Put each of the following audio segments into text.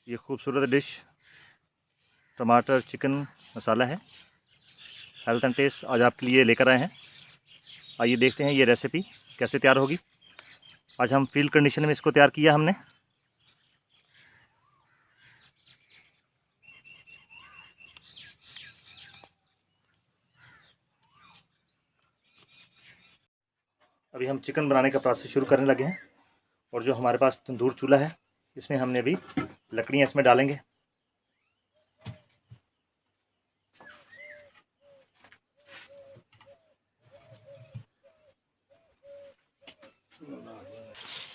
ये खूबसूरत डिश टमाटर चिकन मसाला है। हेल्थ एंड टेस्ट आज आपके लिए लेकर आए हैं। आइए देखते हैं ये रेसिपी कैसे तैयार होगी। आज हम फील्ड कंडीशन में इसको तैयार किया हमने। अभी हम चिकन बनाने का प्रोसेस शुरू करने लगे हैं और जो हमारे पास तंदूर चूल्हा है इसमें हमने अभी लकड़ियाँ इसमें डालेंगे।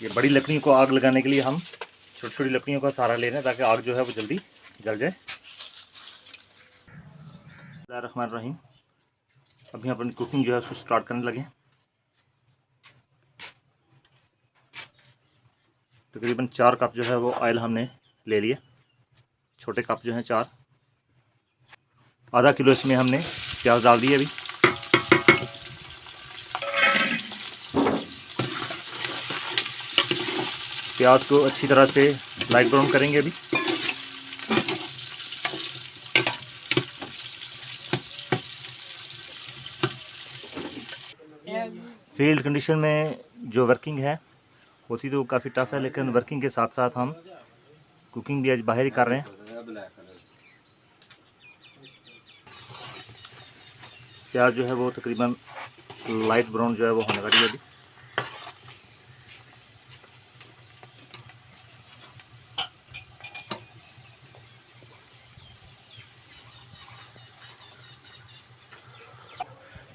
ये बड़ी लकड़ियों को आग लगाने के लिए हम छोटी छोटी लकड़ियों का सहारा ले रहे हैं ताकि आग जो है वो जल्दी जल जाए। रहमान रहीम। अभी हम अपनी कुकिंग जो है उसको स्टार्ट करने लगे। तकरीबन 4 कप जो है वो ऑयल हमने ले लिए, छोटे कप जो हैं 4। आधा किलो इसमें हमने प्याज डाल दिए। अभी प्याज को अच्छी तरह से लाइट ब्राउन करेंगे। अभी फील्ड कंडीशन में जो वर्किंग है होती तो काफ़ी टफ है, लेकिन वर्किंग के साथ साथ हम कुकिंग भी आज बाहर ही कर रहे हैं। प्याज जो है वो तकरीबन लाइट ब्राउन जो है वो होने वाली है। अभी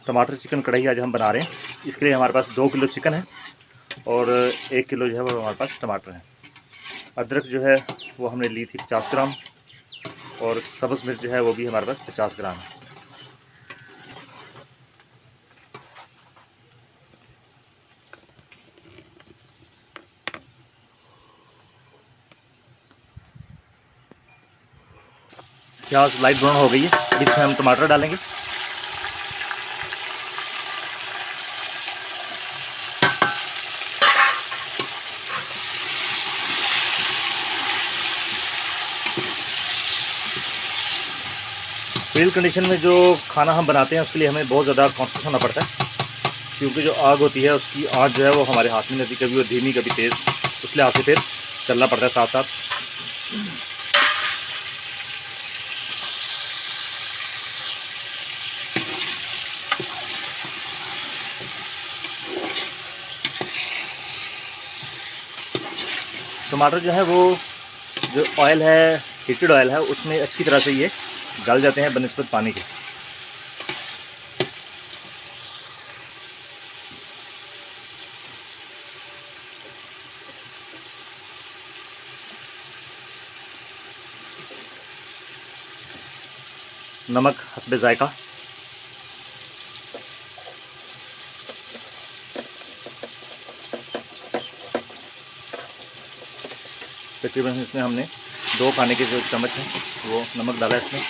टमाटर चिकन कढ़ाई आज हम बना रहे हैं। इसके लिए हमारे पास 2 किलो चिकन है और 1 किलो जो है वो हमारे पास टमाटर है। अदरक जो है वो हमने ली थी 50 ग्राम और सब्ज़ मिर्च जो है वो भी हमारे पास 50 ग्राम है। प्याज लाइट ब्राउन हो गई है। अब इसमें हम टमाटर डालेंगे। फील्ड कंडीशन में जो खाना हम बनाते हैं उसके लिए हमें बहुत ज़्यादा कॉन्शियस होना पड़ता है, क्योंकि जो आग होती है उसकी आग जो है वो हमारे हाथ में नहीं, कभी वो धीमी कभी तेज़, इसलिए हाथ से फिर चलना पड़ता है साथ साथ। टमाटर जो है वो जो ऑयल है, हीटेड ऑयल है, उसमें अच्छी तरह से ये गल जाते हैं बनिस्बत पानी के। नमक हस्बे जायका। तकरीबन इसमें हमने 2 खाने के जो चम्मच हैं वो नमक डाला है इसमें।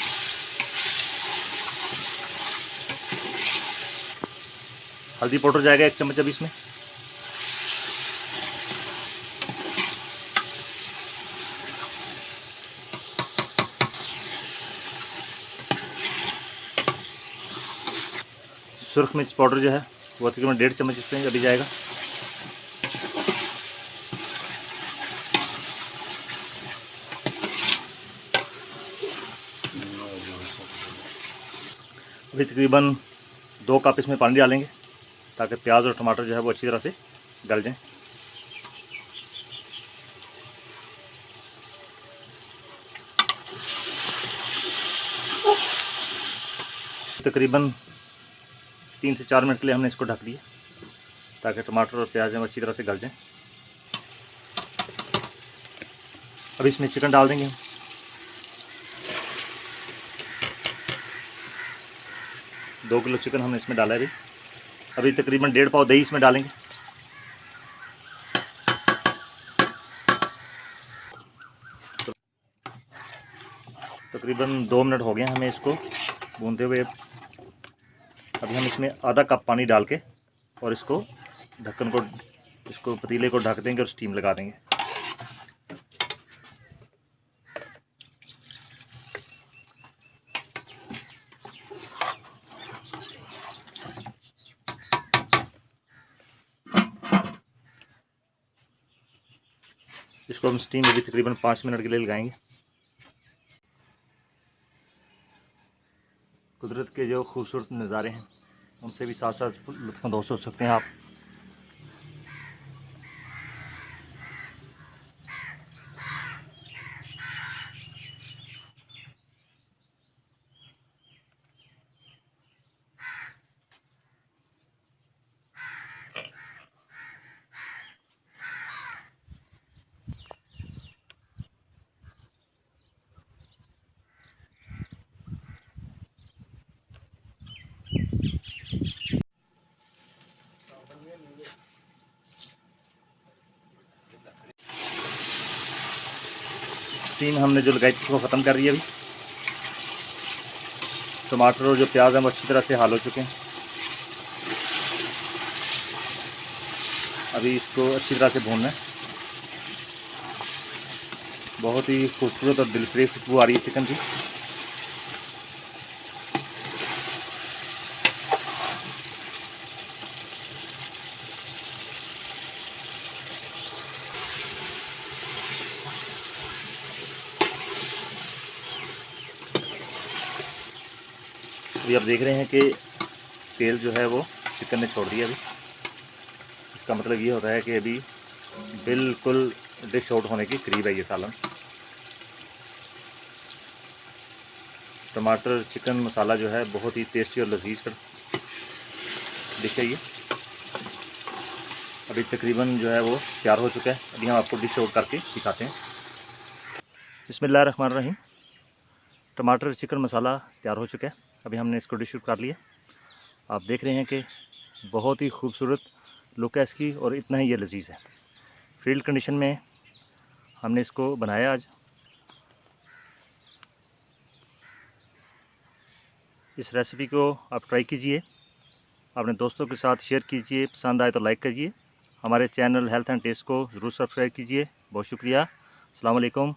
हल्दी पाउडर जाएगा 1 चम्मच अभी इसमें। सुरख मिर्च पाउडर जो है वो तकरीबन 1.5 चम्मच इसमें अभी जाएगा। अभी तकरीबन 2 कप इसमें पानी डालेंगे ताकि प्याज और टमाटर जो है वो अच्छी तरह से गल जाएं। तकरीबन 3 से 4 मिनट के लिए हमने इसको ढक दिया ताकि टमाटर और प्याज जो अच्छी तरह से गल जाएं। अब इसमें चिकन डाल देंगे हम। दो किलो चिकन हमने इसमें डाला है। अभी तकरीबन 1.5 पाव दही इसमें डालेंगे। तकरीबन 2 मिनट हो गए हमें इसको भूनते हुए। अभी हम इसमें आधा कप पानी डाल के और इसको ढक्कन को, इसको पतीले को ढक देंगे और स्टीम लगा देंगे। इसको हम स्टीम में भी तकरीबन 5 मिनट के लिए लगाएंगे। कुदरत के जो खूबसूरत नज़ारे हैं उनसे भी साथ साथ लुत्फ़अंदोज़ हो सकते हैं आप। स्टीम हमने जो लगाई थी उसको ख़त्म कर दिया। अभी टमाटर और जो प्याज हैं वो अच्छी तरह से हाल हो चुके हैं। अभी इसको अच्छी तरह से भूनना है। बहुत ही खूबसूरत और दिलफरेज खुशबू आ रही है चिकन की। अभी आप देख रहे हैं कि तेल जो है वो चिकन ने छोड़ दिया। अभी इसका मतलब ये होता है कि अभी बिल्कुल डिश आउट होने के करीब है ये सालन। टमाटर चिकन मसाला जो है बहुत ही टेस्टी और लजीज कर डिश है ये। अभी तकरीबन जो है वो तैयार हो चुका है। अभी हम आपको डिश आउट करके दिखाते हैं। बिस्मिल्लाहिर्रहमानिर्रहीम। टमाटर चिकन मसाला तैयार हो चुका है। अभी हमने इसको डिश आउट कर लिया। आप देख रहे हैं कि बहुत ही खूबसूरत लुक है इसकी और इतना ही ये लजीज है। फील्ड कंडीशन में हमने इसको बनाया आज। इस रेसिपी को आप ट्राई कीजिए, अपने दोस्तों के साथ शेयर कीजिए, पसंद आए तो लाइक कीजिए। हमारे चैनल हेल्थ एंड टेस्ट को ज़रूर सब्सक्राइब कीजिए। बहुत शुक्रिया। अस्सलाम वालेकुम।